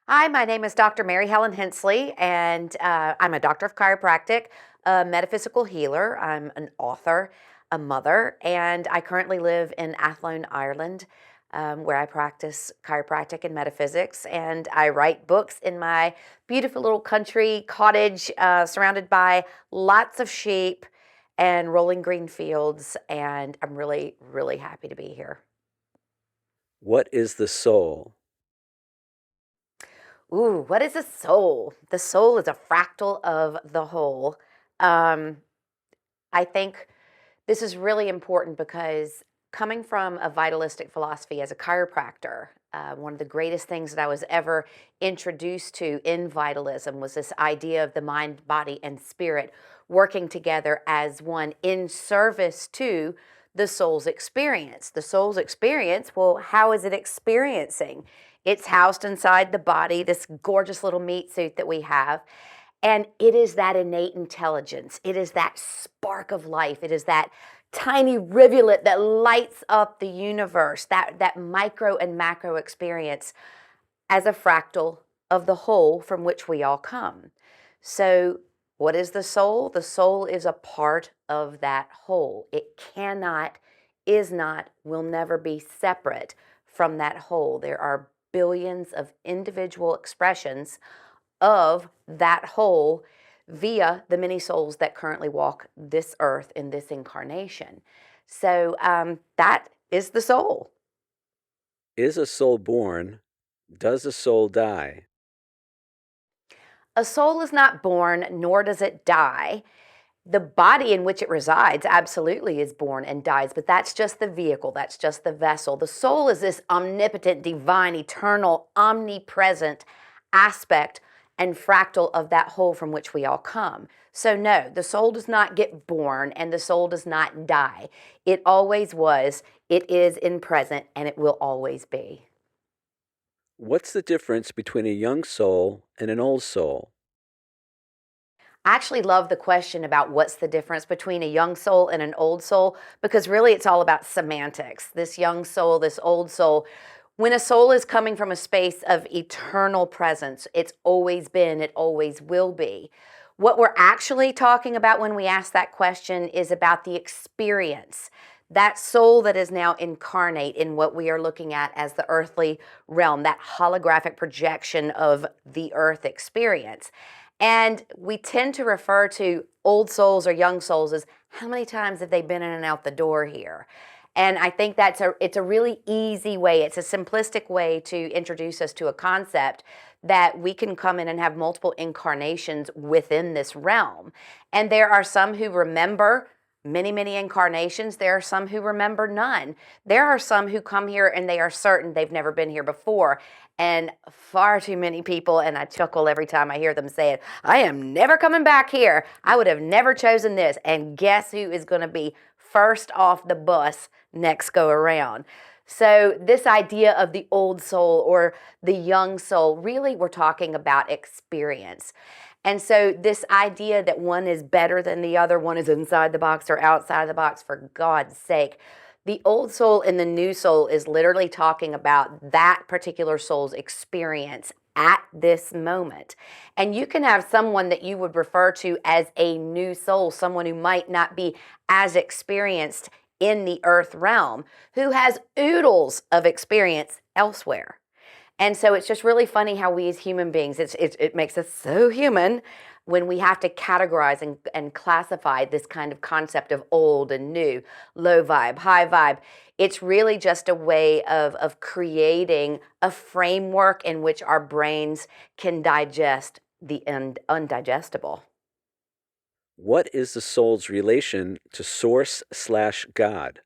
Hi, my name is Dr. Mary Helen Hensley, and I'm a doctor of chiropractic, a metaphysical healer. I'm an author, a mother, and I currently live in Athlone, Ireland, where I practice chiropractic and metaphysics. And I write books in my beautiful little country cottage, surrounded by lots of sheep and rolling green fields. And I'm really, really happy to be here. What is the soul? Ooh, what is a soul? The soul is a fractal of the whole. Um, I think this is really important because coming from a vitalistic philosophy as a chiropractor, one of the greatest things that I was ever introduced to in vitalism was this idea of the mind, body, and spirit working together as one in service to the soul's experience. The soul's experience, well, how is it experiencing? It's housed inside the body, this gorgeous little meat suit that we have. And it is that innate intelligence. It is that spark of life. It is that tiny rivulet that lights up the universe, that micro and macro experience as a fractal of the whole from which we all come. So, what is the soul? The soul is a part of that whole. It cannot, is not, will never be separate from that whole. There are billions of individual expressions of that whole via the many souls that currently walk this earth in this incarnation. So that is the soul. Is a soul born? Does a soul die? A soul is not born, nor does it die. The body in which it resides absolutely is born and dies, but that's just the vehicle, that's just the vessel. The soul is this omnipotent, divine, eternal, omnipresent aspect and fractal of that whole from which we all come. So, no, the soul does not get born and the soul does not die. It always was, it is in present, and it will always be. What's the difference between a young soul and an old soul? I actually love the question about what's the difference between a young soul and an old soul, because really it's all about semantics. This young soul, this old soul. When a soul is coming from a space of eternal presence, it's always been, it always will be. What we're actually talking about when we ask that question is about the experience. That soul that is now incarnate in what we are looking at as the earthly realm, that holographic projection of the earth experience. And we tend to refer to old souls or young souls as how many times have they been in and out the door here? And I think it's a really easy way, it's a simplistic way to introduce us to a concept that we can come in and have multiple incarnations within this realm. And there are some who remember many, many incarnations. There are some who remember none. There are some who come here and they are certain they've never been here before. And far too many people, and I chuckle every time I hear them say it, I am never coming back here. I would have never chosen this. And guess who is going to be first off the bus next go around? So this idea of the old soul or the young soul, really we're talking about experience. And so this idea that one is better than the other, one is inside the box or outside the box, for God's sake. The old soul and the new soul is literally talking about that particular soul's experience at this moment. And you can have someone that you would refer to as a new soul, someone who might not be as experienced in the earth realm, who has oodles of experience elsewhere. And so it's just really funny how we as human beings, it makes us so human when we have to categorize and classify this kind of concept of old and new, low vibe, high vibe. It's really just a way of creating a framework in which our brains can digest the undigestible. What is the soul's relation to Source/God?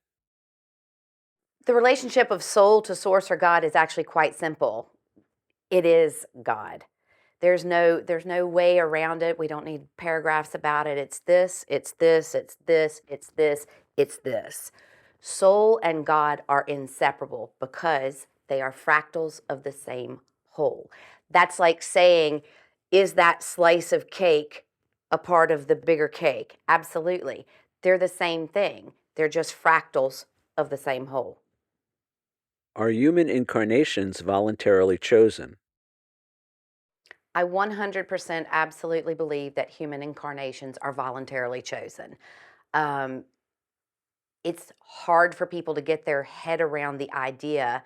The relationship of soul to source or God is actually quite simple. It is God. There's no way around it. We don't need paragraphs about it. It's this, it's this, it's this, it's this, it's this. Soul and God are inseparable because They are fractals of the same whole. That's like saying, is that slice of cake a part of the bigger cake? Absolutely. They're the same thing. They're just fractals of the same whole. Are human incarnations voluntarily chosen? I 100% absolutely believe that human incarnations are voluntarily chosen. Um, it's hard for people to get their head around the idea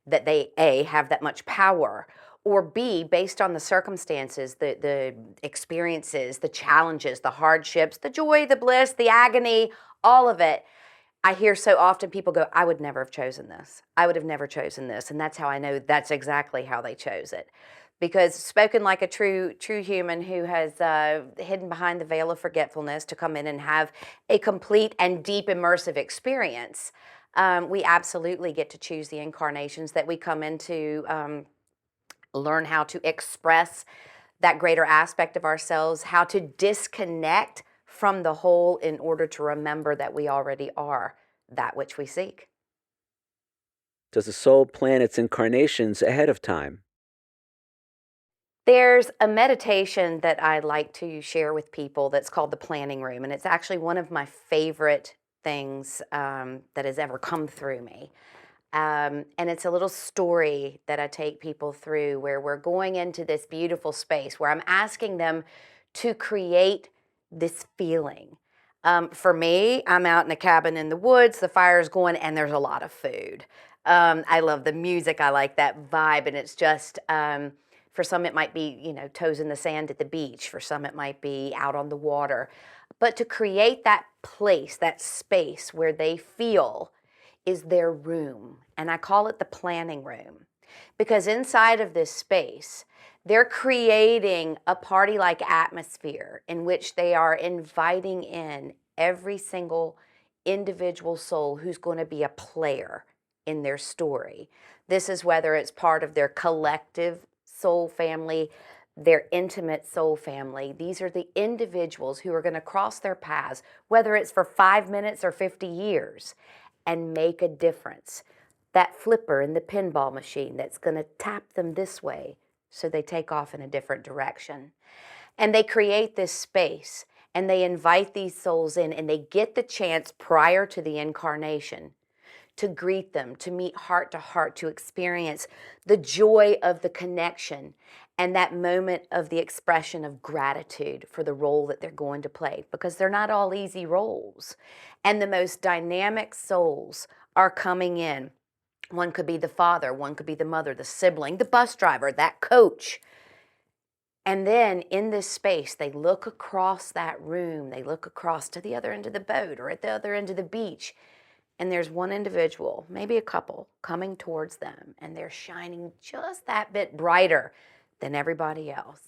that they A, have that much power, or B, based on the circumstances, the experiences, the challenges, the hardships, the joy, the bliss, the agony, all of it. I hear so often people go, I would never have chosen this. I would have never chosen this. And that's how I know that's exactly how they chose it. Because spoken like a true human who has hidden behind the veil of forgetfulness to come in and have a complete and deep immersive experience, we absolutely get to choose the incarnations that we come into, learn how to express that greater aspect of ourselves, how to disconnect from the whole in order to remember that we already are that which we seek. Does a soul plan its incarnations ahead of time? There's a meditation that I like to share with people that's called the planning room, and it's actually one of my favorite things that has ever come through me. And it's a little story that I take people through where we're going into this beautiful space where I'm asking them to create this feeling. For me, I'm out in a cabin in the woods, the fire's going, and there's a lot of food. I love the music, I like that vibe, and it's just, for some, it might be, toes in the sand at the beach. For some, it might be out on the water. But to create that place, that space where they feel is their room. And I call it the planning room because inside of this space, they're creating a party like atmosphere in which they are inviting in every single individual soul who's going to be a player in their story. This is whether it's part of their collective soul family, their intimate soul family. These are the individuals who are going to cross their paths, whether it's for 5 minutes or 50 years, and make a difference. That flipper in the pinball machine that's going to tap them this way so they take off in a different direction. And they create this space and they invite these souls in and they get the chance prior to the incarnation to greet them, to meet heart to heart, to experience the joy of the connection and that moment of the expression of gratitude for the role that they're going to play, because they're not all easy roles. And the most dynamic souls are coming in. One could be the father, one could be the mother, the sibling, the bus driver, that coach. And then in this space, they look across that room, they look across to the other end of the boat or at the other end of the beach, and there's one individual, maybe a couple, coming towards them, and they're shining just that bit brighter than everybody else.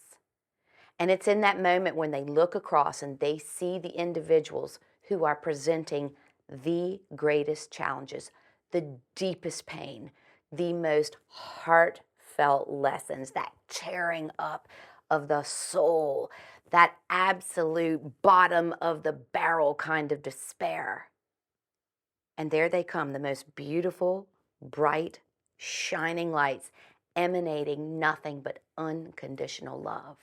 And it's in that moment when they look across and they see the individuals who are presenting the greatest challenges, the deepest pain, the most heartfelt lessons, that tearing up of the soul, that absolute bottom of the barrel kind of despair. And there they come, the most beautiful, bright, shining lights emanating nothing but unconditional love.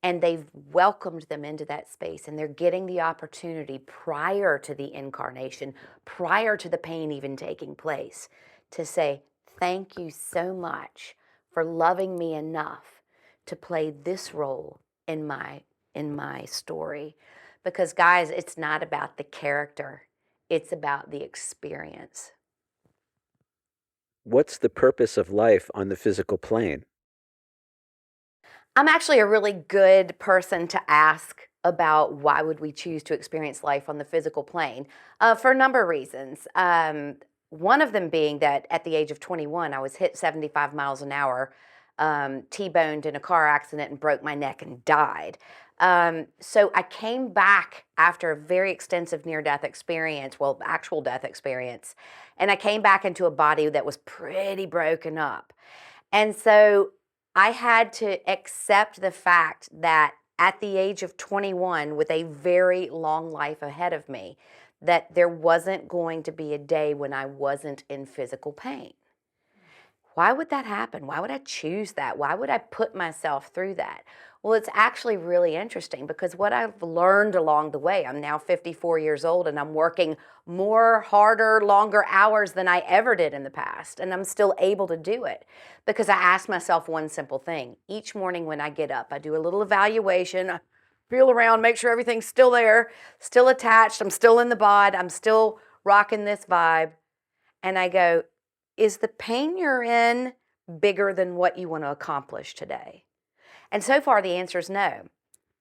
And they've welcomed them into that space, and they're getting the opportunity prior to the incarnation, prior to the pain even taking place, to say, thank you so much for loving me enough to play this role in my story. Because guys, it's not about the character, it's about the experience. What's the purpose of life on the physical plane? I'm actually a really good person to ask about why would we choose to experience life on the physical plane, for a number of reasons. One of them being that at the age of 21, I was hit 75 miles an hour, T-boned in a car accident and broke my neck and died. So I came back after a very extensive near-death experience, well, actual death experience, and I came back into a body that was pretty broken up. And so I had to accept the fact that at the age of 21, with a very long life ahead of me, that there wasn't going to be a day when I wasn't in physical pain. Why would that happen? Why would I choose that? Why would I put myself through that? Well, it's actually really interesting because what I've learned along the way, I'm now 54 years old and I'm working more, harder, longer hours than I ever did in the past. And I'm still able to do it because I ask myself one simple thing. Each morning when I get up, I do a little evaluation, I feel around, make sure everything's still there, still attached, I'm still in the bod, I'm still rocking this vibe. And I go, is the pain you're in bigger than what you want to accomplish today? And so far, the answer is no.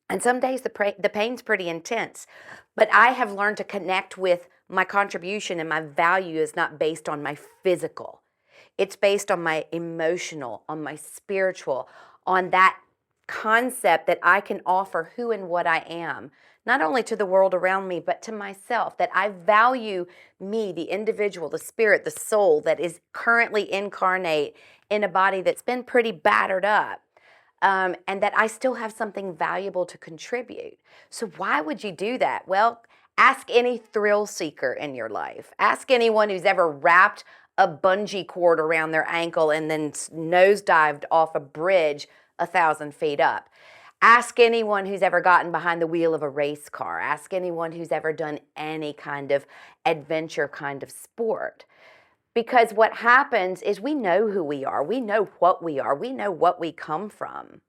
And some days the pain's pretty intense, but I have learned to connect with my contribution, and my value is not based on my physical. It's based on my emotional, on my spiritual, on that concept that I can offer who and what I am, not only to the world around me, but to myself, that I value me, the individual, the spirit, the soul that is currently incarnate in a body that's been pretty battered up. And that I still have something valuable to contribute. So why would you do that? Well, ask any thrill seeker in your life. Ask anyone who's ever wrapped a bungee cord around their ankle and then nosedived off a bridge 1,000 feet up. Ask anyone who's ever gotten behind the wheel of a race car. Ask anyone who's ever done any kind of adventure kind of sport. Because what happens is we know who we are. We know what we are. We know what we come from.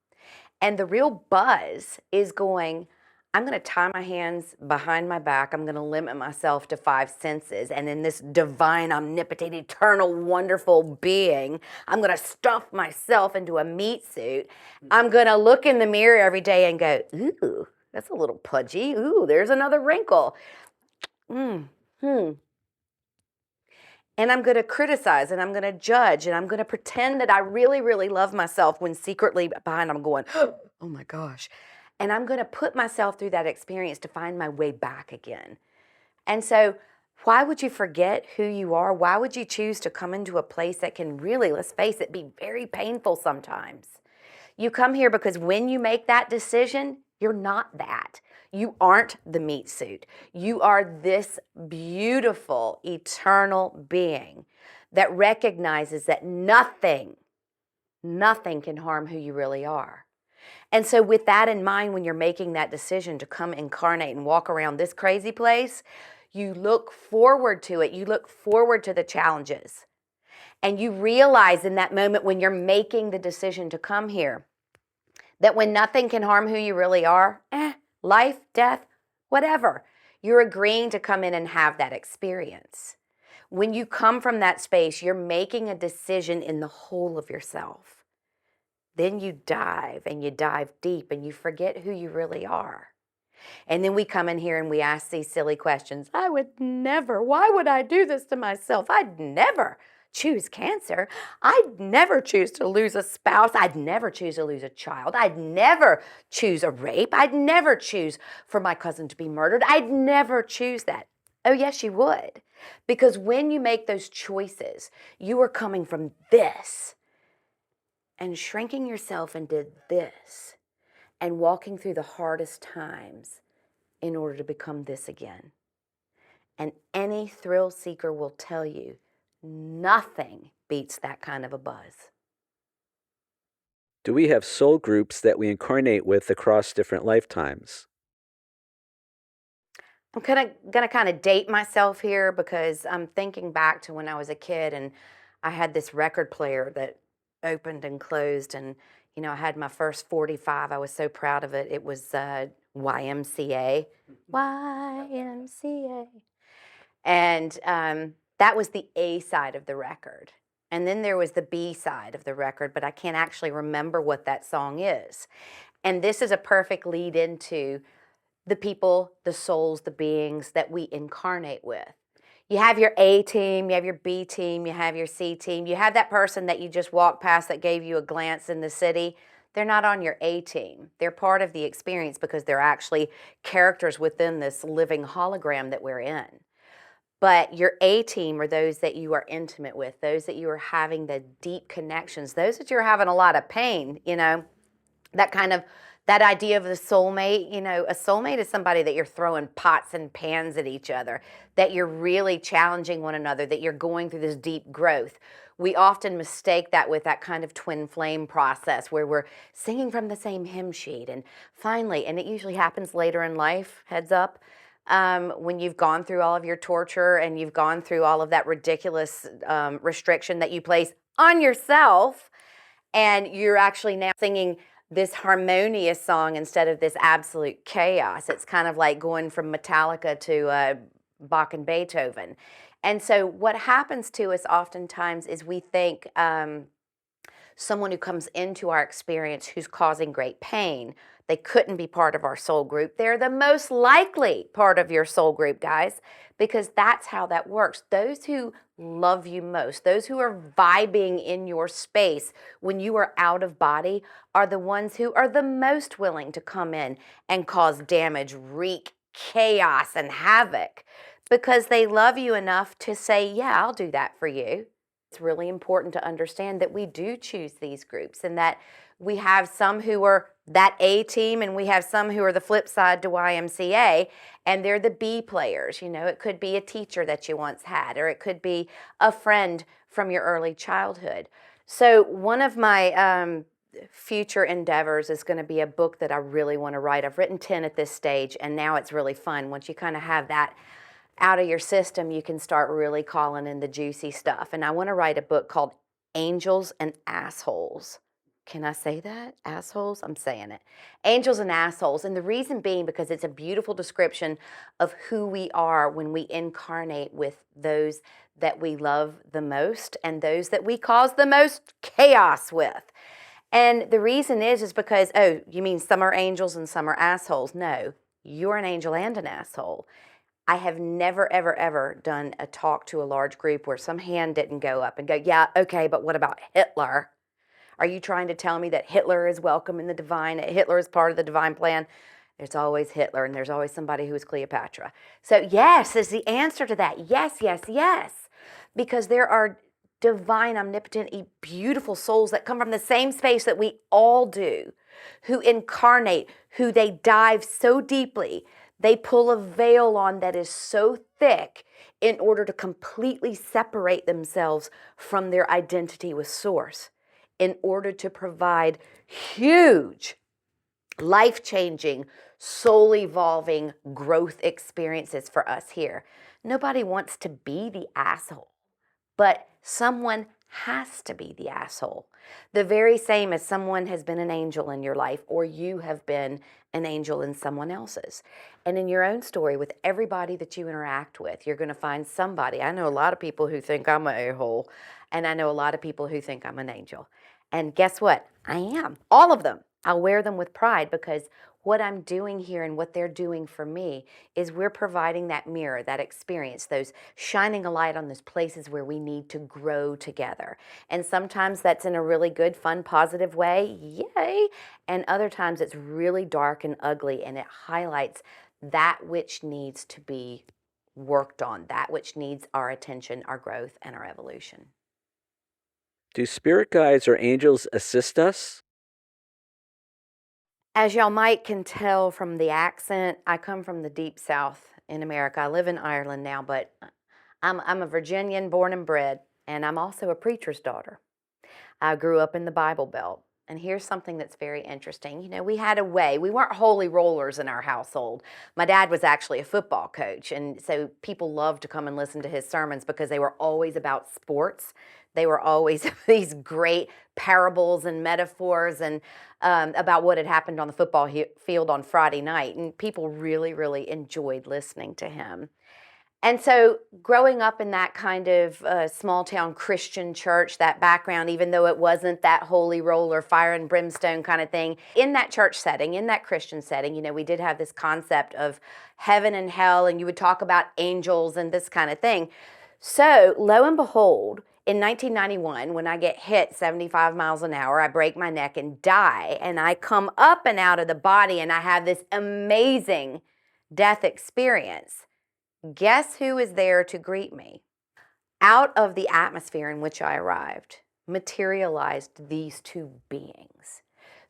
And the real buzz is going, I'm going to tie my hands behind my back. I'm going to limit myself to 5 senses. And in this divine, omnipotent, eternal, wonderful being, I'm going to stuff myself into a meat suit. I'm going to look in the mirror every day and go, ooh, that's a little pudgy. Ooh, there's another wrinkle. And I'm going to criticize and I'm going to judge and I'm going to pretend that I really, really love myself when secretly behind I'm going, oh my gosh. And I'm going to put myself through that experience to find my way back again. And so why would you forget who you are? Why would you choose to come into a place that can really, let's face it, be very painful sometimes? You come here because when you make that decision, you're not that. You aren't the meat suit. You are this beautiful, eternal being that recognizes that nothing can harm who you really are. And so with that in mind, when you're making that decision to come incarnate and walk around this crazy place, you look forward to it. You look forward to the challenges. And you realize in that moment when you're making the decision to come here, that when nothing can harm who you really are, life, death, whatever, you're agreeing to come in and have that experience. When you come from that space, you're making a decision in the whole of yourself. Then you dive deep and you forget who you really are. And then we come in here and we ask these silly questions. I would never, why would I do this to myself? I'd never choose cancer. I'd never choose to lose a spouse. I'd never choose to lose a child. I'd never choose a rape. I'd never choose for my cousin to be murdered. I'd never choose that. Oh, yes, you would. Because when you make those choices, you are coming from this and shrinking yourself into this and walking through the hardest times in order to become this again. And any thrill seeker will tell you nothing beats that kind of a buzz. Do we have soul groups that we incarnate with across different lifetimes? I'm going to kind of date myself here because I'm thinking back to when I was a kid and I had this record player that opened and closed, and I had my first 45. I was so proud of it. It was YMCA. YMCA. And that was the A side of the record. And then there was the B side of the record, but I can't actually remember what that song is. And this is a perfect lead into the people, the souls, the beings that we incarnate with. You have your A team, you have your B team, you have your C team. You have that person that you just walked past that gave you a glance in the city. They're not on your A team. They're part of the experience because they're actually characters within this living hologram that we're in. But your A team are those that you are intimate with, those that you are having the deep connections, those that you're having a lot of pain, that kind of That idea of the soulmate, a soulmate is somebody that you're throwing pots and pans at each other, that you're really challenging one another, that you're going through this deep growth. We often mistake that with that kind of twin flame process where we're singing from the same hymn sheet. And finally, and it usually happens later in life, heads up, when you've gone through all of your torture and you've gone through all of that ridiculous restriction that you place on yourself, and you're actually now singing this harmonious song instead of this absolute chaos. It's kind of like going from Metallica to Bach and Beethoven. And so what happens to us oftentimes is we think someone who comes into our experience who's causing great pain, they couldn't be part of our soul group. They're the most likely part of your soul group, guys, because that's how that works. Those who love you most, those who are vibing in your space when you are out of body, are the ones who are the most willing to come in and cause damage, wreak chaos and havoc, because they love you enough to say, yeah, I'll do that for you. It's really important to understand that we do choose these groups, and that we have some who are that A team and we have some who are the flip side to YMCA, and they're the B players. It could be a teacher that you once had, or it could be a friend from your early childhood. So one of my future endeavors is going to be a book that I really want to write. I've written 10 at this stage, and now it's really fun. Once you kind of have that out of your system, you can start really calling in the juicy stuff. And I want to write a book called Angels and Assholes. Can I say that? Assholes? I'm saying it. Angels and Assholes. And the reason being because it's a beautiful description of who we are when we incarnate with those that we love the most and those that we cause the most chaos with. And the reason is because, oh, you mean some are angels and some are assholes? No, you're an angel and an asshole. I have never, ever, ever done a talk to a large group where some hand didn't go up and go, yeah, okay, but what about Hitler? Are you trying to tell me that Hitler is welcome in the divine, that Hitler is part of the divine plan? There's always Hitler, and there's always somebody who is Cleopatra. So yes is the answer to that. Yes, yes, yes. Because there are divine, omnipotent, beautiful souls that come from the same space that we all do, who incarnate, who they dive so deeply, they pull a veil on that is so thick in order to completely separate themselves from their identity with Source, in order to provide huge, life-changing, soul-evolving growth experiences for us here. Nobody wants to be the asshole, but someone has to be the asshole. The very same as someone has been an angel in your life, or you have been an angel in someone else's. And in your own story, with everybody that you interact with, you're going to find somebody. I know a lot of people who think I'm an a-hole, and I know a lot of people who think I'm an angel. And guess what? I am. All of them. I'll wear them with pride, because what I'm doing here and what they're doing for me is we're providing that mirror, that experience, those shining a light on those places where we need to grow together. And sometimes that's in a really good, fun, positive way, yay! And other times it's really dark and ugly, and it highlights that which needs to be worked on, that which needs our attention, our growth, and our evolution. Do spirit guides or angels assist us? As y'all might can tell from the accent, I come from the deep South in America. I live in Ireland now, but I'm a Virginian born and bred, and I'm also a preacher's daughter. I grew up in the Bible Belt. And here's something that's very interesting. We had a way. We weren't holy rollers in our household. My dad was actually a football coach, and so people loved to come and listen to his sermons because they were always about sports. They were always these great parables and metaphors and about what had happened on the football field on Friday night. And people really, really enjoyed listening to him. And so growing up in that kind of small town Christian church, that background, even though it wasn't that holy roller, fire and brimstone kind of thing, in that church setting, in that Christian setting, we did have this concept of heaven and hell, and you would talk about angels and this kind of thing. So lo and behold, in 1991, when I get hit 75 miles an hour, I break my neck and die, and I come up and out of the body, and I have this amazing death experience. Guess who is there to greet me? Out of the atmosphere in which I arrived, materialized these two beings.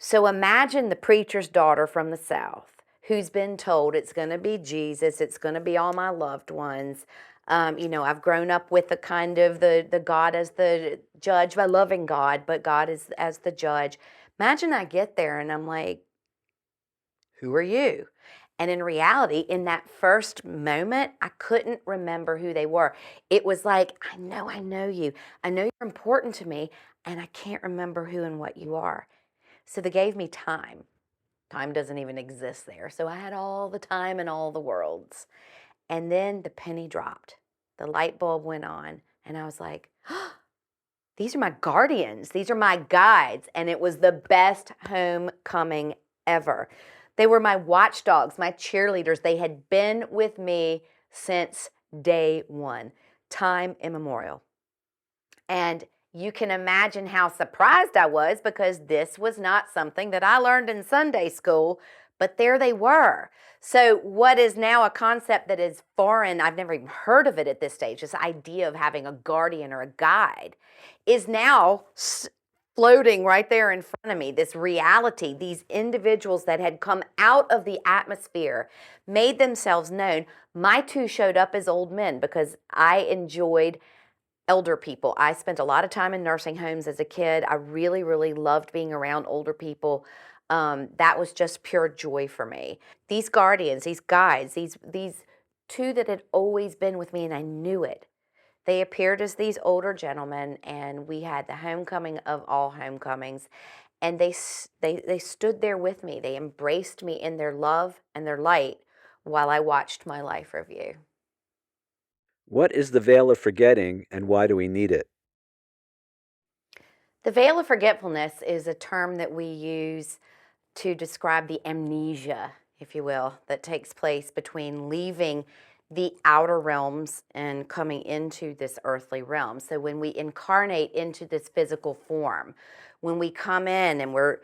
So imagine the preacher's daughter from the South who's been told it's going to be Jesus, it's going to be all my loved ones. I've grown up with the kind of the God as the judge, by loving God, but God is as the judge. Imagine I get there and I'm like, who are you? And in reality, in that first moment, I couldn't remember who they were. It was like, I know you. I know you're important to me, and I can't remember who and what you are. So they gave me time. Time doesn't even exist there. So I had all the time in all the worlds. And then the penny dropped. The light bulb went on, and I was like, these are my guardians. These are my guides. And it was the best homecoming ever. They were my watchdogs, my cheerleaders. They had been with me since day one, time immemorial. And you can imagine how surprised I was, because this was not something that I learned in Sunday school, but there they were. So what is now a concept that is foreign, I've never even heard of it at this stage, this idea of having a guardian or a guide, is now floating right there in front of me. This reality, these individuals that had come out of the atmosphere, made themselves known. My two showed up as old men because I enjoyed elder people. I spent a lot of time in nursing homes as a kid. I really, really loved being around older people. That was just pure joy for me. These guardians, these guides, these two that had always been with me, and I knew it. They appeared as these older gentlemen, and we had the homecoming of all homecomings. And they stood there with me. They embraced me in their love and their light while I watched my life review. What is the veil of forgetting and why do we need it? The veil of forgetfulness is a term that we use to describe the amnesia, if you will, that takes place between leaving the outer realms and coming into this earthly realm. So when we incarnate into this physical form, when we come in and we're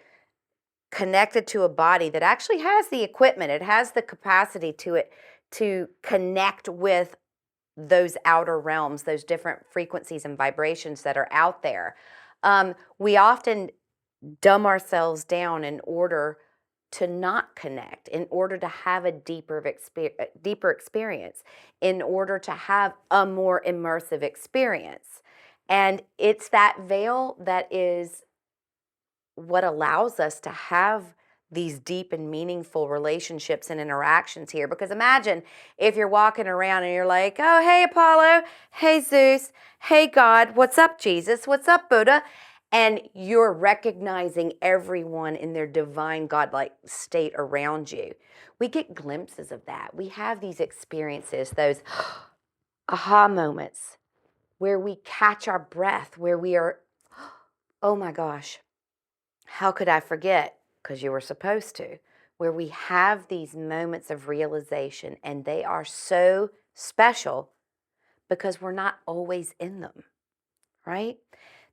connected to a body that actually has the equipment, it has the capacity to connect with those outer realms, those different frequencies and vibrations that are out there. We often dumb ourselves down in order to not connect, in order to have a deeper experience, in order to have a more immersive experience. And it's that veil that is what allows us to have these deep and meaningful relationships and interactions here. Because imagine if you're walking around and you're like, oh, hey, Apollo, hey, Zeus, hey, God, what's up, Jesus, what's up, Buddha? And you're recognizing everyone in their divine godlike state around you. We get glimpses of that. We have these experiences, those aha moments where we catch our breath, where we are, oh my gosh, how could I forget? Because you were supposed to. Where we have these moments of realization, and they are so special because we're not always in them, right?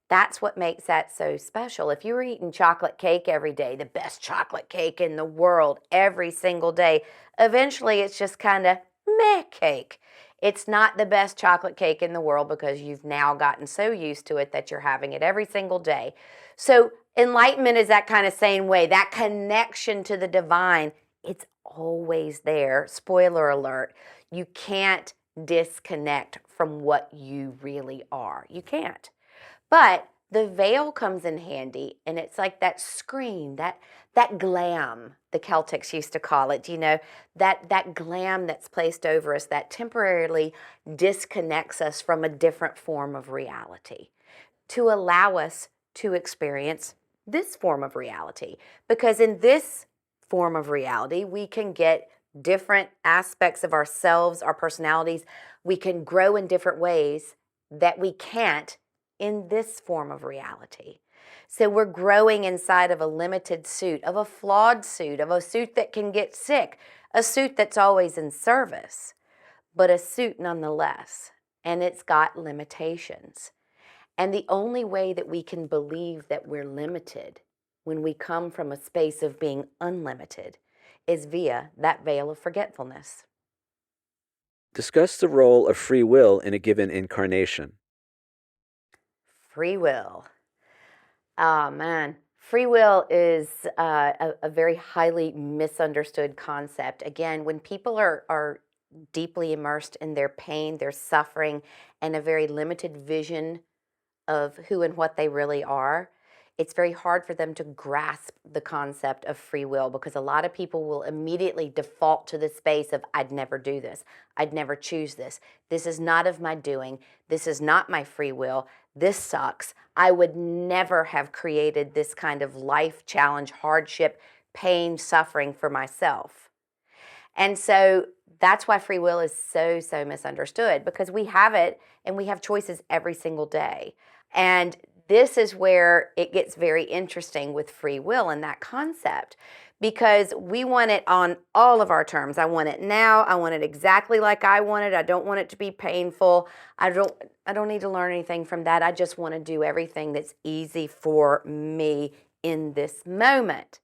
That's what makes that so special. If you were eating chocolate cake every day, the best chocolate cake in the world every single day, eventually it's just kind of meh cake. It's not the best chocolate cake in the world because you've now gotten so used to it that you're having it every single day. So enlightenment is that kind of same way, that connection to the divine. It's always there. Spoiler alert, you can't disconnect from what you really are. You can't. But the veil comes in handy, and it's like that screen, that glam, the Celtics used to call it, that glam that's placed over us that temporarily disconnects us from a different form of reality to allow us to experience this form of reality. Because in this form of reality, we can get different aspects of ourselves, our personalities. We can grow in different ways that we can't in this form of reality. So we're growing inside of a limited suit, of a flawed suit, of a suit that can get sick, a suit that's always in service, but a suit nonetheless. And it's got limitations. And the only way that we can believe that we're limited when we come from a space of being unlimited is via that veil of forgetfulness. Discuss the role of free will in a given incarnation. Free will. Oh man, Free will is a very highly misunderstood concept. Again, when people are deeply immersed in their pain, their suffering, and a very limited vision of who and what they really are, it's very hard for them to grasp the concept of free will, because a lot of people will immediately default to the space of, I'd never do this, I'd never choose this is not of my doing, this is not my free will, this sucks, I would never have created this kind of life challenge, hardship, pain, suffering for myself. And so that's why free will is so misunderstood, because we have it and we have choices every single day. And this is where it gets very interesting with free will and that concept, because we want it on all of our terms. I want it now. I want it exactly like I want it. I don't want it to be painful. I don't need to learn anything from that. I just want to do everything that's easy for me in this moment.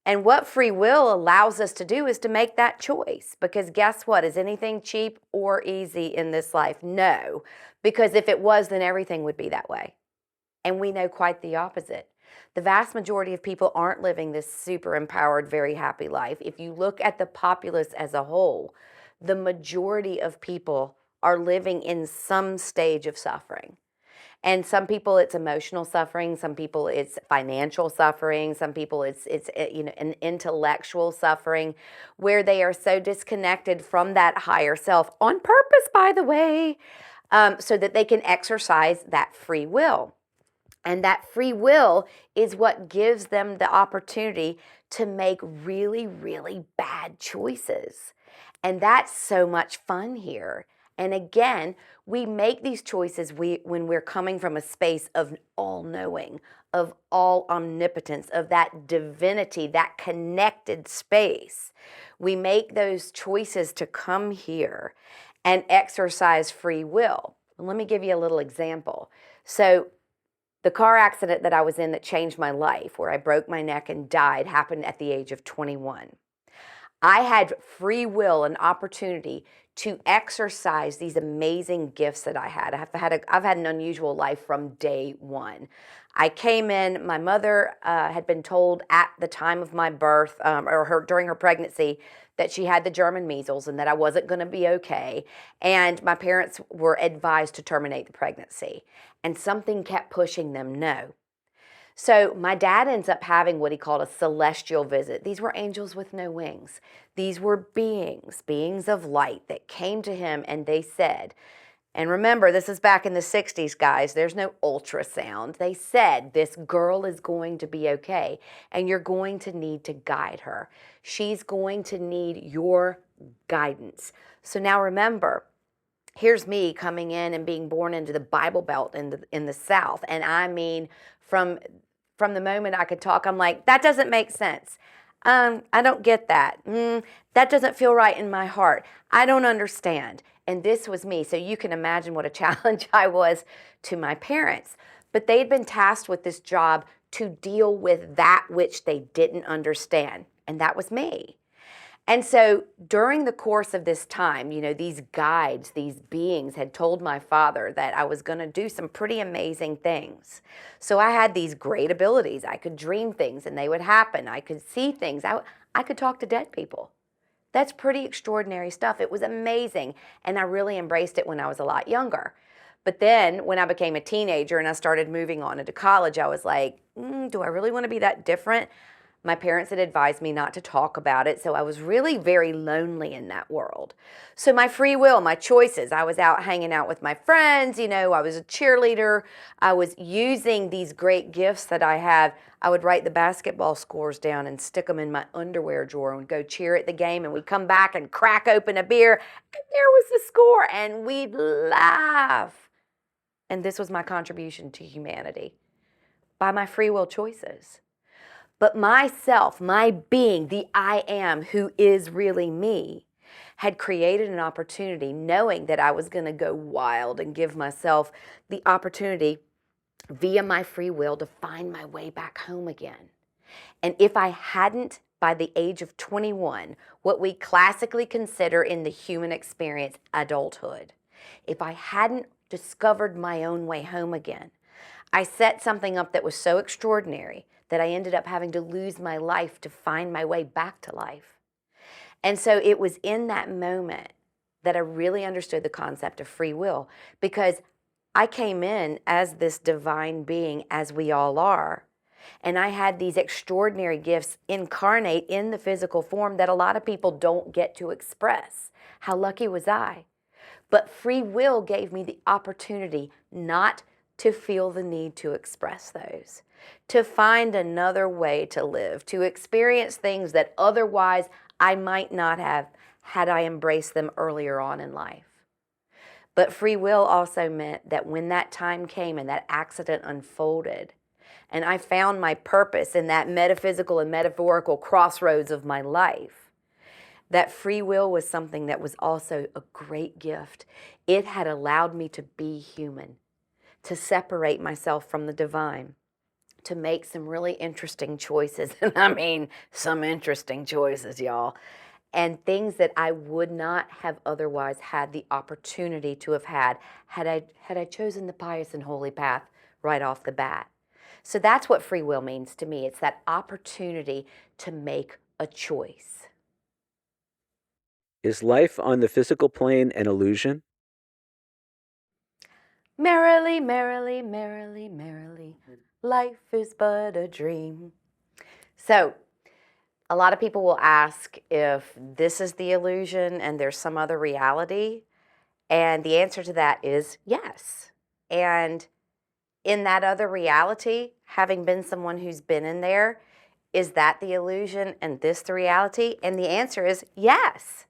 And what free will allows us to do is to make that choice. Because guess what? Is anything cheap or easy in this life? No. Because if it was, then everything would be that way. And we know quite the opposite. The vast majority of people aren't living this super empowered, very happy life. If you look at the populace as a whole, the majority of people are living in some stage of suffering. And some people it's emotional suffering, some people it's financial suffering, some people it's an intellectual suffering, where they are so disconnected from that higher self, on purpose, by the way, so that they can exercise that free will. And that free will is what gives them the opportunity to make really bad choices. And that's so much fun here. And again, we make these choices when we're coming from a space of all-knowing, of all omnipotence, of that divinity, that connected space. We make those choices to come here and exercise free will. Let me give you a little example. So the car accident that I was in that changed my life, where I broke my neck and died, happened at the age of 21. I had free will and opportunity to exercise these amazing gifts that I had. I've had an unusual life from day one. I came in, my mother had been told at the time of my birth, during her pregnancy, that she had the German measles and that I wasn't going to be okay. And my parents were advised to terminate the pregnancy. And something kept pushing them no. So my dad ends up having what he called a celestial visit. These were angels with no wings. These were beings of light that came to him, and they said, and remember, this is back in the 60s, guys. There's no ultrasound. They said, this girl is going to be okay, and you're going to need to guide her. She's going to need your guidance. So now remember, here's me coming in and being born into the Bible Belt in the South. And I mean, from the moment I could talk, I'm like, that doesn't make sense. I don't get that. That doesn't feel right in my heart. I don't understand. And this was me. So you can imagine what a challenge I was to my parents. But they had been tasked with this job to deal with that which they didn't understand. And that was me. And so during the course of this time, these guides, these beings had told my father that I was going to do some pretty amazing things. So I had these great abilities. I could dream things and they would happen. I could see things. I could talk to dead people. That's pretty extraordinary stuff. It was amazing. And I really embraced it when I was a lot younger. But then when I became a teenager and I started moving on into college, I was like, do I really want to be that different? My parents had advised me not to talk about it, so I was really very lonely in that world. So my free will, my choices, I was out hanging out with my friends, I was a cheerleader. I was using these great gifts that I have. I would write the basketball scores down and stick them in my underwear drawer and go cheer at the game, and we'd come back and crack open a beer, and there was the score, and we'd laugh. And this was my contribution to humanity by my free will choices. But myself, my being, the I am, who is really me, had created an opportunity knowing that I was going to go wild and give myself the opportunity via my free will to find my way back home again. And if I hadn't, by the age of 21, what we classically consider in the human experience adulthood, if I hadn't discovered my own way home again, I set something up that was so extraordinary that I ended up having to lose my life to find my way back to life. And so it was in that moment that I really understood the concept of free will, because I came in as this divine being, as we all are, and I had these extraordinary gifts incarnate in the physical form that a lot of people don't get to express. How lucky was I? But free will gave me the opportunity not to feel the need to express those, to find another way to live, to experience things that otherwise I might not have had I embraced them earlier on in life. But free will also meant that when that time came and that accident unfolded, and I found my purpose in that metaphysical and metaphorical crossroads of my life, that free will was something that was also a great gift. It had allowed me to be human, to separate myself from the divine, to make some really interesting choices. And I mean, some interesting choices, y'all. And things that I would not have otherwise had the opportunity to have had I chosen the pious and holy path right off the bat. So that's what free will means to me. It's that opportunity to make a choice. Is life on the physical plane an illusion? Merrily, merrily, merrily, merrily, life is but a dream. So, a lot of people will ask if this is the illusion and there's some other reality. And the answer to that is yes. And in that other reality, having been someone who's been in there, is that the illusion and this the reality? And the answer is yes.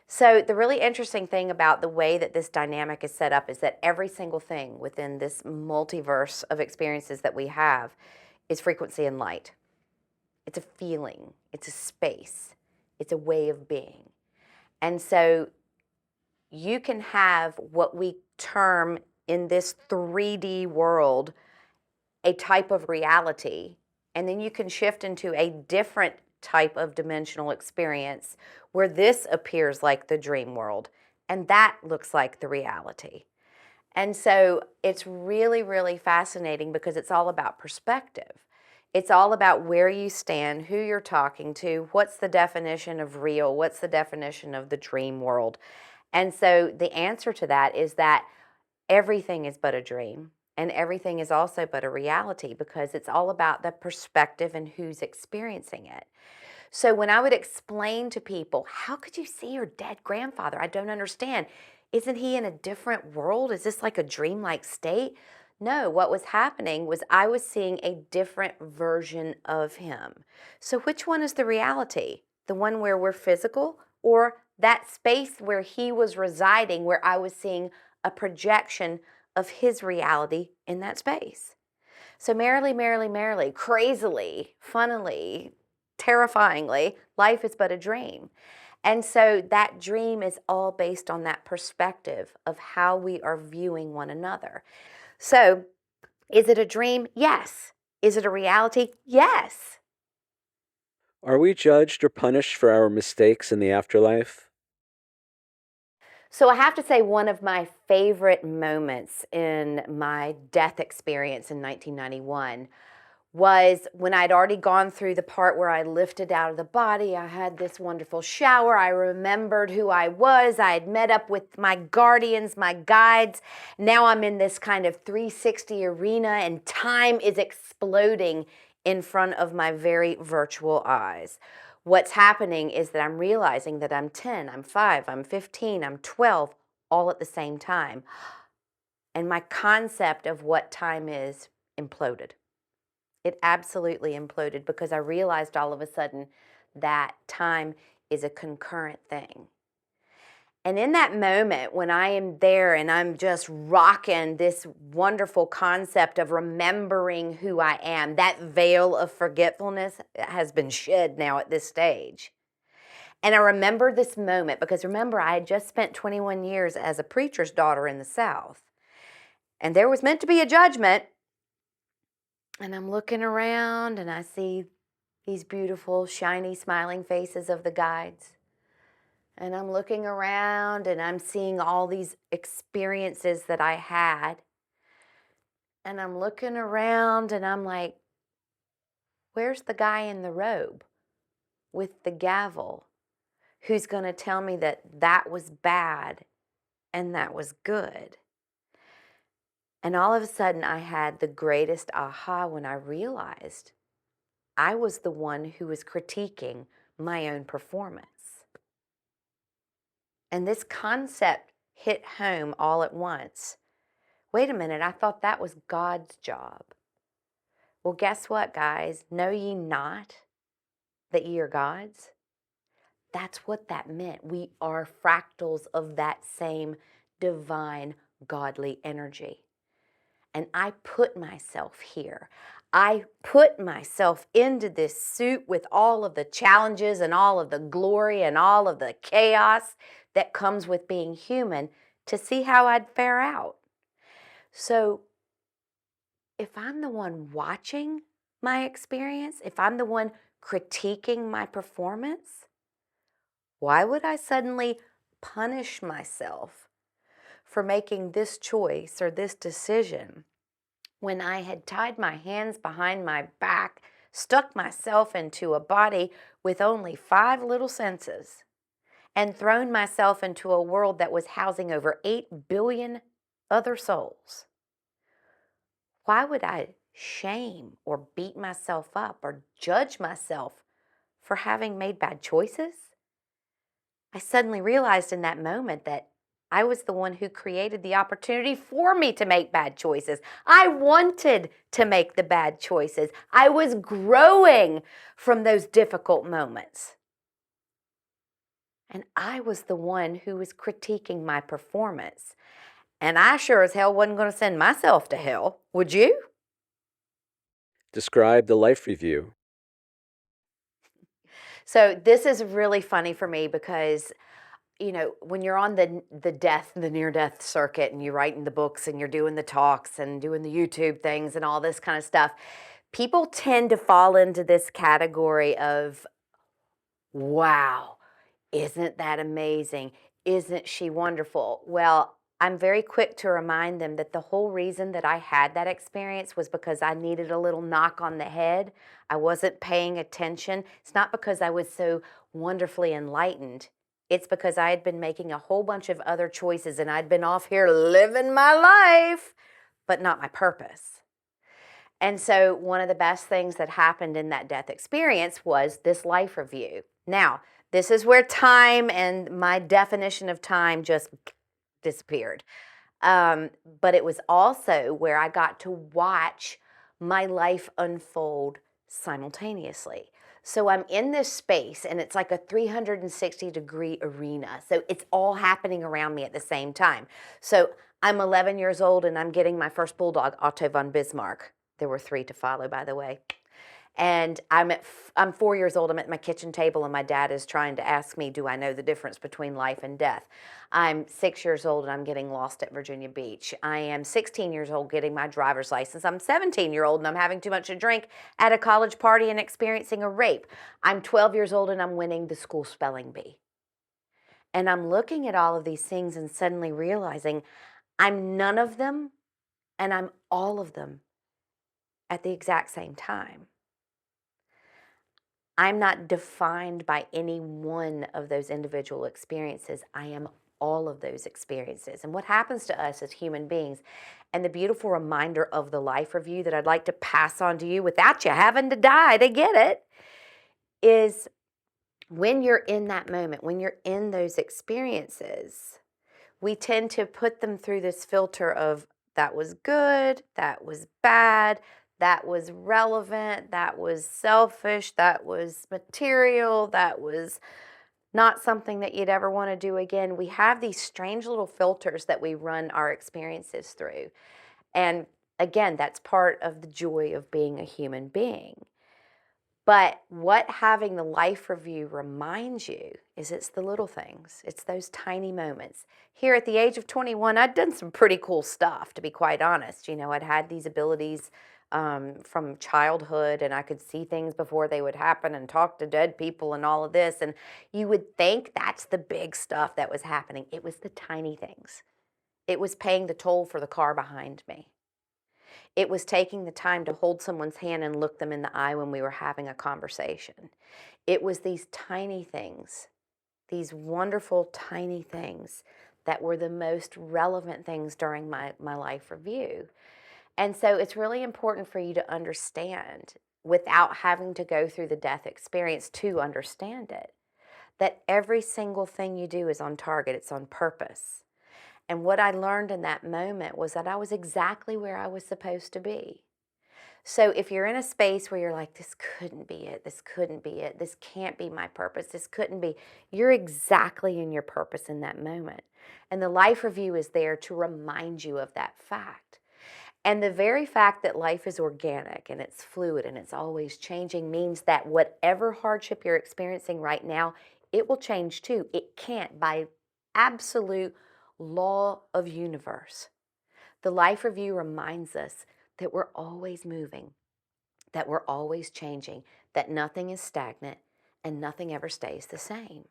So the really interesting thing about the way that this dynamic is set up is that every single thing within this multiverse of experiences that we have is frequency and light. It's a feeling, it's a space, it's a way of being. And so you can have what we term in this 3D world a type of reality, and then you can shift into a different type of dimensional experience where this appears like the dream world and that looks like the reality. And so it's really, really fascinating because it's all about perspective. It's all about where you stand, who you're talking to, what's the definition of real, what's the definition of the dream world. And so the answer to that is that everything is but a dream and everything is also but a reality, because it's all about the perspective and who's experiencing it. So when I would explain to people, how could you see your dead grandfather? I don't understand. Isn't he in a different world? Is this like a dreamlike state? No, what was happening was I was seeing a different version of him. So which one is the reality? The one where we're physical, or that space where he was residing, where I was seeing a projection of his reality in that space? So merrily, merrily, merrily, crazily, funnily, terrifyingly, life is but a dream. And so that dream is all based on that perspective of how we are viewing one another. So is it a dream? Yes. Is it a reality? Yes. Are we judged or punished for our mistakes in the afterlife? So I have to say, one of my favorite moments in my death experience in 1991 was when I'd already gone through the part where I lifted out of the body. I had this wonderful shower. I remembered who I was. I had met up with my guardians, my guides. Now I'm in this kind of 360 arena, and time is exploding in front of my very virtual eyes. What's happening is that I'm realizing that I'm 10, I'm 5, I'm 15, I'm 12, all at the same time. And my concept of what time is imploded. It absolutely imploded, because I realized all of a sudden that time is a concurrent thing. And in that moment, when I am there and I'm just rocking this wonderful concept of remembering who I am, that veil of forgetfulness has been shed now at this stage. And I remember this moment because, remember, I had just spent 21 years as a preacher's daughter in the South. And there was meant to be a judgment. And I'm looking around and I see these beautiful, shiny, smiling faces of the guides. And I'm looking around and I'm seeing all these experiences that I had. And I'm looking around and I'm like, Where's the guy in the robe with the gavel who's going to tell me that that was bad and that was good? And all of a sudden, I had the greatest aha when I realized I was the one who was critiquing my own performance. And this concept hit home all at once. Wait a minute, I thought that was God's job. Well, guess what, guys? Know ye not that ye are gods? That's what that meant. We are fractals of that same divine, godly energy. And I put myself here. I put myself into this suit with all of the challenges and all of the glory and all of the chaos that comes with being human to see how I'd fare out. So if I'm the one watching my experience, if I'm the one critiquing my performance, why would I suddenly punish myself for making this choice or this decision when I had tied my hands behind my back, stuck myself into a body with only 5 little senses, and thrown myself into a world that was housing over 8 billion other souls? Why would I shame or beat myself up or judge myself for having made bad choices? I suddenly realized in that moment that I was the one who created the opportunity for me to make bad choices. I wanted to make the bad choices. I was growing from those difficult moments. And I was the one who was critiquing my performance. And I sure as hell wasn't going to send myself to hell. Would you? Describe the life review. So this is really funny for me because, you know, when you're on the near death circuit and you're writing the books and you're doing the talks and doing the YouTube things and all this kind of stuff, people tend to fall into this category of, wow, isn't that amazing? Isn't she wonderful? Well, I'm very quick to remind them that the whole reason that I had that experience was because I needed a little knock on the head. I wasn't paying attention. It's not because I was so wonderfully enlightened. It's because I had been making a whole bunch of other choices and I'd been off here living my life, but not my purpose. And so one of the best things that happened in that death experience was this life review. Now, this is where time and my definition of time just disappeared. But it was also where I got to watch my life unfold simultaneously. So I'm in this space and it's like a 360-degree arena. So it's all happening around me at the same time. So I'm 11 years old and I'm getting my first bulldog, Otto von Bismarck. There were 3 to follow, by the way. And I'm 4 years old. I'm at my kitchen table and my dad is trying to ask me, do I know the difference between life and death? I'm 6 years old and I'm getting lost at Virginia Beach. I am 16 years old getting my driver's license. I'm 17-year-old and I'm having too much to drink at a college party and experiencing a rape. I'm 12 years old and I'm winning the school spelling bee. And I'm looking at all of these things and suddenly realizing I'm none of them and I'm all of them at the exact same time. I'm not defined by any one of those individual experiences. I am all of those experiences. And what happens to us as human beings, and the beautiful reminder of the life review that I'd like to pass on to you without you having to die to get it, is when you're in that moment, when you're in those experiences, we tend to put them through this filter of that was good, that was bad, that was relevant, that was selfish, that was material, that was not something that you'd ever want to do again. We have these strange little filters that we run our experiences through. And again, that's part of the joy of being a human being. But what having the life review reminds you is it's the little things. It's those tiny moments. Here at the age of 21, I'd done some pretty cool stuff, to be quite honest. You know, I'd had these abilities from childhood and I could see things before they would happen and talk to dead people and all of this. And you would think that's the big stuff that was happening. It was the tiny things. It was paying the toll for the car behind me. It was taking the time to hold someone's hand and look them in the eye when we were having a conversation. It was these tiny things, these wonderful tiny things that were the most relevant things during my life review. And so it's really important for you to understand, without having to go through the death experience to understand it, that every single thing you do is on target, it's on purpose. And what I learned in that moment was that I was exactly where I was supposed to be. So if you're in a space where you're like, this couldn't be it, this couldn't be it, this can't be my purpose, this couldn't be, you're exactly in your purpose in that moment. And the life review is there to remind you of that fact. And the very fact that life is organic and it's fluid and it's always changing means that whatever hardship you're experiencing right now, it will change too. It can't, by absolute law of universe. The life review reminds us that we're always moving, that we're always changing, that nothing is stagnant and nothing ever stays the same.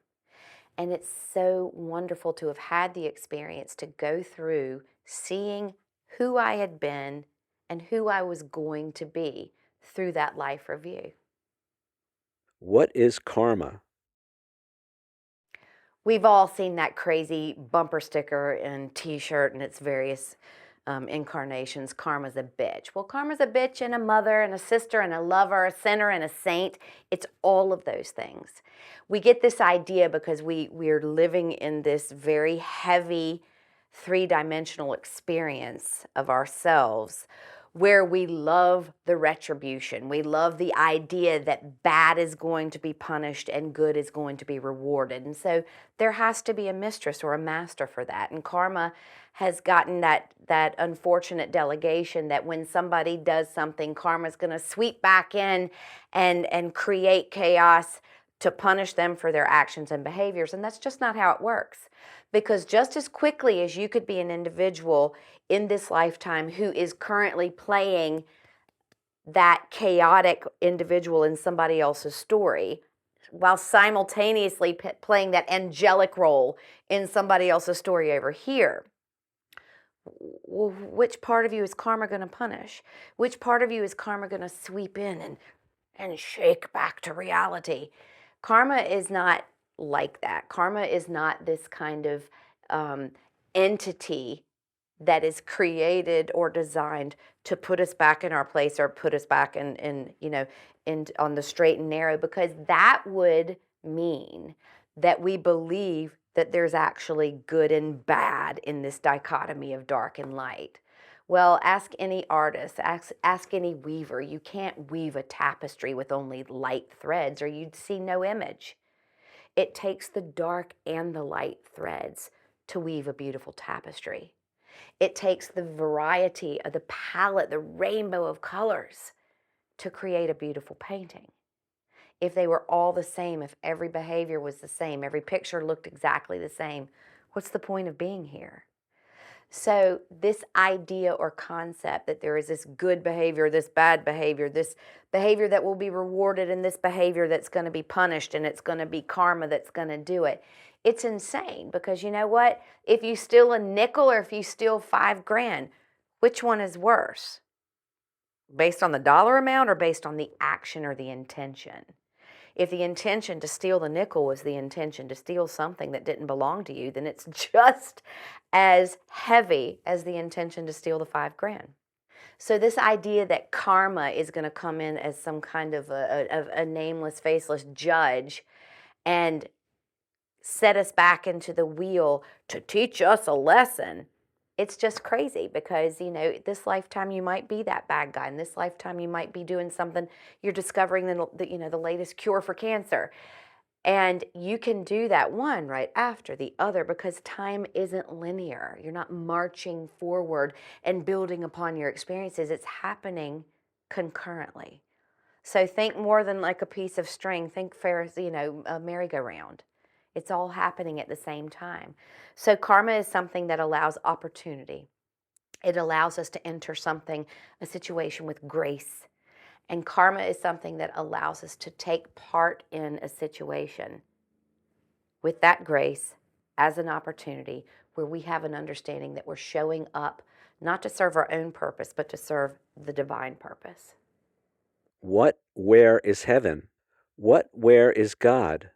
And it's so wonderful to have had the experience to go through seeing who I had been and who I was going to be through that life review. What is karma? We've all seen that crazy bumper sticker and t-shirt and its various incarnations. Karma's a bitch. Well, karma's a bitch and a mother and a sister and a lover, a sinner and a saint. It's all of those things. We get this idea because we're living in this very heavy three-dimensional experience of ourselves, where we love the retribution. We love the idea that bad is going to be punished and good is going to be rewarded. And so there has to be a mistress or a master for that. And karma has gotten that unfortunate delegation that when somebody does something, karma's going to sweep back in and create chaos to punish them for their actions and behaviors. And that's just not how it works. Because just as quickly as you could be an individual in this lifetime who is currently playing that chaotic individual in somebody else's story, while simultaneously playing that angelic role in somebody else's story over here, which part of you is karma going to punish? Which part of you is karma going to sweep in and shake back to reality? Karma is not like that. Karma is not this kind of entity that is created or designed to put us back in our place or put us back in on the straight and narrow, because that would mean that we believe that there's actually good and bad in this dichotomy of dark and light. Well, ask any artist, ask any weaver. You can't weave a tapestry with only light threads or you'd see no image. It takes the dark and the light threads to weave a beautiful tapestry. It takes the variety of the palette, the rainbow of colors, to create a beautiful painting. If they were all the same, if every behavior was the same, every picture looked exactly the same, what's the point of being here? So this idea or concept that there is this good behavior, this bad behavior, this behavior that will be rewarded and this behavior that's going to be punished and it's going to be karma that's going to do it. It's insane, because you know what? If you steal a nickel or if you steal $5,000, which one is worse? Based on the dollar amount or based on the action or the intention? If the intention to steal the nickel was the intention to steal something that didn't belong to you, then it's just as heavy as the intention to steal the $5,000. So this idea that karma is going to come in as some kind of a nameless, faceless judge and set us back into the wheel to teach us a lesson, it's just crazy, because this lifetime you might be that bad guy, in this lifetime you might be doing something, you're discovering the latest cure for cancer, and you can do that one right after the other, because time isn't linear. You're not marching forward and building upon your experiences. It's happening concurrently. So think more than like a piece of string. Think Ferris, a merry-go-round. It's all happening at the same time. So karma is something that allows opportunity. It allows us to enter a situation with grace. And karma is something that allows us to take part in a situation with that grace as an opportunity, where we have an understanding that we're showing up not to serve our own purpose, but to serve the divine purpose. What, where is heaven? What, where is God?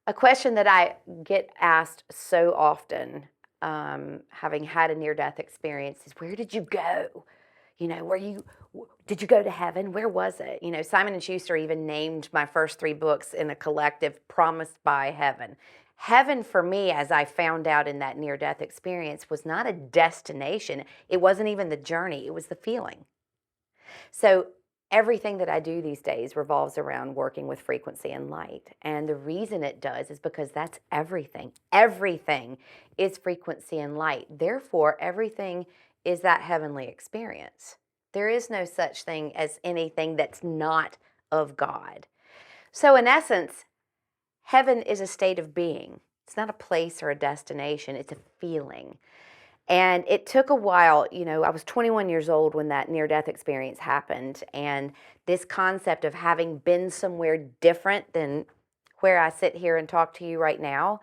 A question that I get asked so often, having had a near-death experience, is where did you go? Did you go to heaven? Where was it? Simon and Schuster even named my first three books in a collective promised by heaven. Heaven for me, as I found out in that near-death experience, was not a destination. It wasn't even the journey. It was the feeling. So everything that I do these days revolves around working with frequency and light. And the reason it does is because that's everything. Everything is frequency and light. Therefore, everything is that heavenly experience. There is no such thing as anything that's not of God. So, in essence, heaven is a state of being. It's not a place or a destination, it's a feeling. And it took a while. I was 21 years old when that near-death experience happened. And this concept of having been somewhere different than where I sit here and talk to you right now,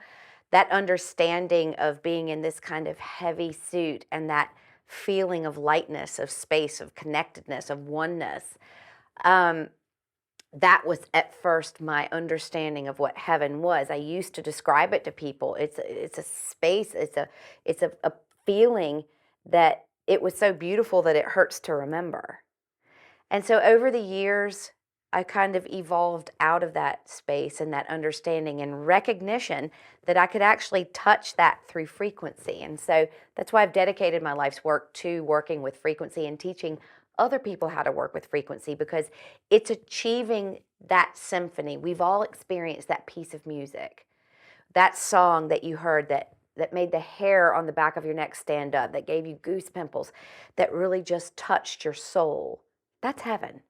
that understanding of being in this kind of heavy suit and that feeling of lightness, of space, of connectedness, of oneness, that was at first my understanding of what heaven was. I used to describe it to people. It's a space. It's a feeling that it was so beautiful that it hurts to remember. And so over the years, I kind of evolved out of that space and that understanding and recognition that I could actually touch that through frequency. And so that's why I've dedicated my life's work to working with frequency and teaching other people how to work with frequency, because it's achieving that symphony. We've all experienced that piece of music, that song that you heard that made the hair on the back of your neck stand up, that gave you goose pimples, that really just touched your soul. That's heaven.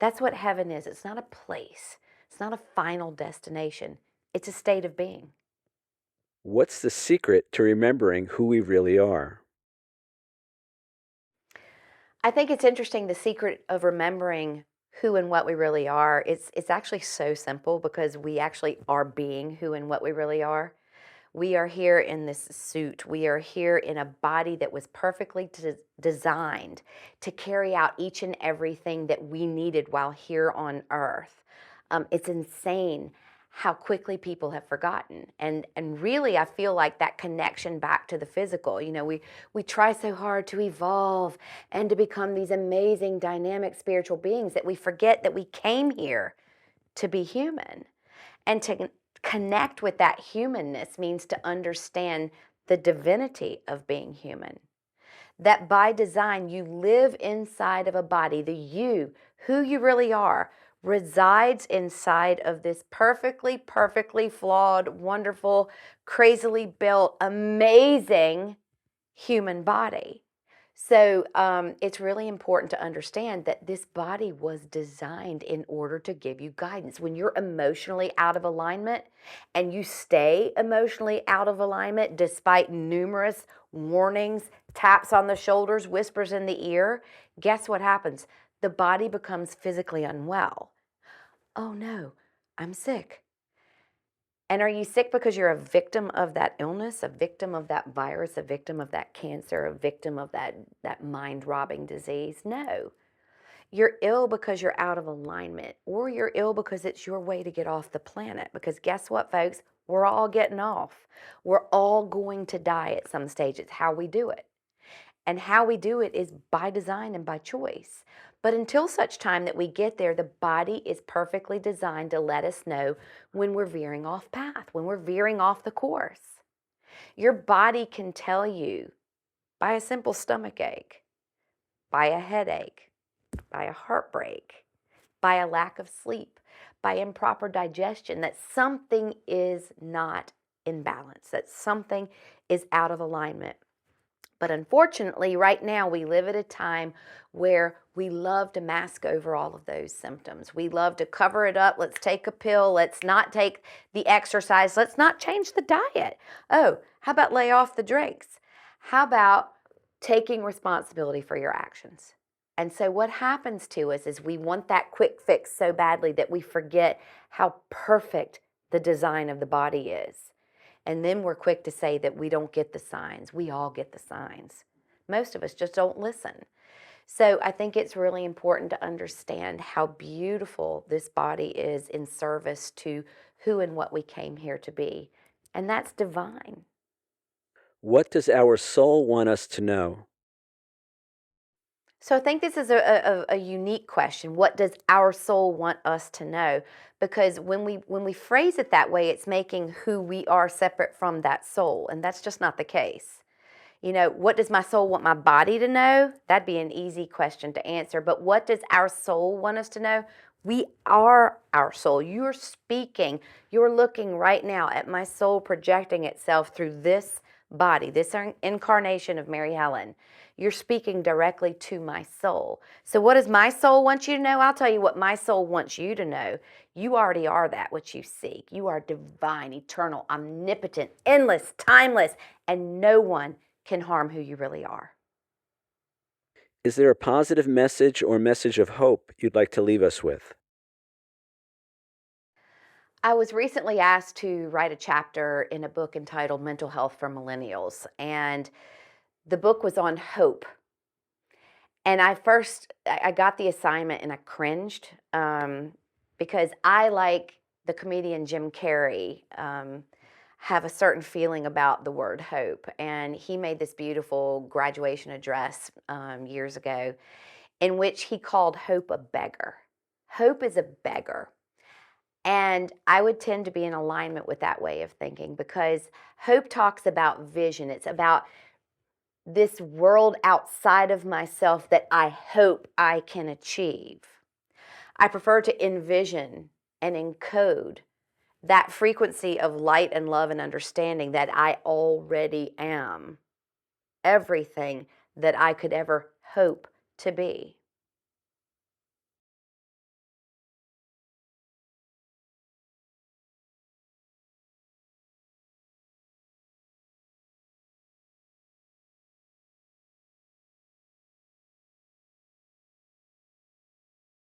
That's what heaven is. It's not a place. It's not a final destination. It's a state of being. What's the secret to remembering who we really are? I think it's interesting, the secret of remembering who and what we really are. It's actually so simple, because we actually are being who and what we really are. We are here in this suit. We are here in a body that was perfectly designed to carry out each and everything that we needed while here on earth. It's insane how quickly people have forgotten. And really, I feel like that connection back to the physical. We try so hard to evolve and to become these amazing, dynamic spiritual beings that we forget that we came here to be human. And to connect with that humanness means to understand the divinity of being human. That by design, you live inside of a body. The you, who you really are, resides inside of this perfectly, perfectly flawed, wonderful, crazily built, amazing human body. So it's really important to understand that this body was designed in order to give you guidance. When you're emotionally out of alignment, and you stay emotionally out of alignment despite numerous warnings, taps on the shoulders, whispers in the ear, guess what happens? The body becomes physically unwell. Oh no, I'm sick. And are you sick because you're a victim of that illness, a victim of that virus, a victim of that cancer, a victim of that mind-robbing disease? No. You're ill because you're out of alignment, or you're ill because it's your way to get off the planet. Because guess what, folks? We're all getting off. We're all going to die at some stage. It's how we do it. And how we do it is by design and by choice. But until such time that we get there, the body is perfectly designed to let us know when we're veering off path, when we're veering off the course. Your body can tell you by a simple stomach ache, by a headache, by a heartbreak, by a lack of sleep, by improper digestion, that something is not in balance, that something is out of alignment. But unfortunately, right now, we live at a time where we love to mask over all of those symptoms. We love to cover it up. Let's take a pill. Let's not take the exercise. Let's not change the diet. Oh, how about lay off the drinks? How about taking responsibility for your actions? And so what happens to us is we want that quick fix so badly that we forget how perfect the design of the body is. And then we're quick to say that we don't get the signs. We all get the signs. Most of us just don't listen. So I think it's really important to understand how beautiful this body is in service to who and what we came here to be. And that's divine. What does our soul want us to know? So I think this is a unique question. What does our soul want us to know? Because when we phrase it that way, it's making who we are separate from that soul, and that's just not the case. You know, what does my soul want my body to know? That'd be an easy question to answer. But what does our soul want us to know? We are our soul. You're speaking, you're looking right now at my soul projecting itself through this body, this incarnation of Mary Helen. You're speaking directly to my soul. So, what does my soul want you to know? I'll tell you what my soul wants you to know. You already are that which you seek. You are divine, eternal, omnipotent, endless, timeless, and no one can harm who you really are. Is there a positive message or message of hope you'd like to leave us with? I was recently asked to write a chapter in a book entitled Mental Health for Millennials, and the book was on hope. And I got the assignment and I cringed because I, like the comedian Jim Carrey, have a certain feeling about the word hope. And he made this beautiful graduation address years ago in which he called hope a beggar. Hope is a beggar. And I would tend to be in alignment with that way of thinking because hope talks about vision. It's about this world outside of myself that I hope I can achieve. I prefer to envision and encode that frequency of light and love and understanding that I already am everything that I could ever hope to be.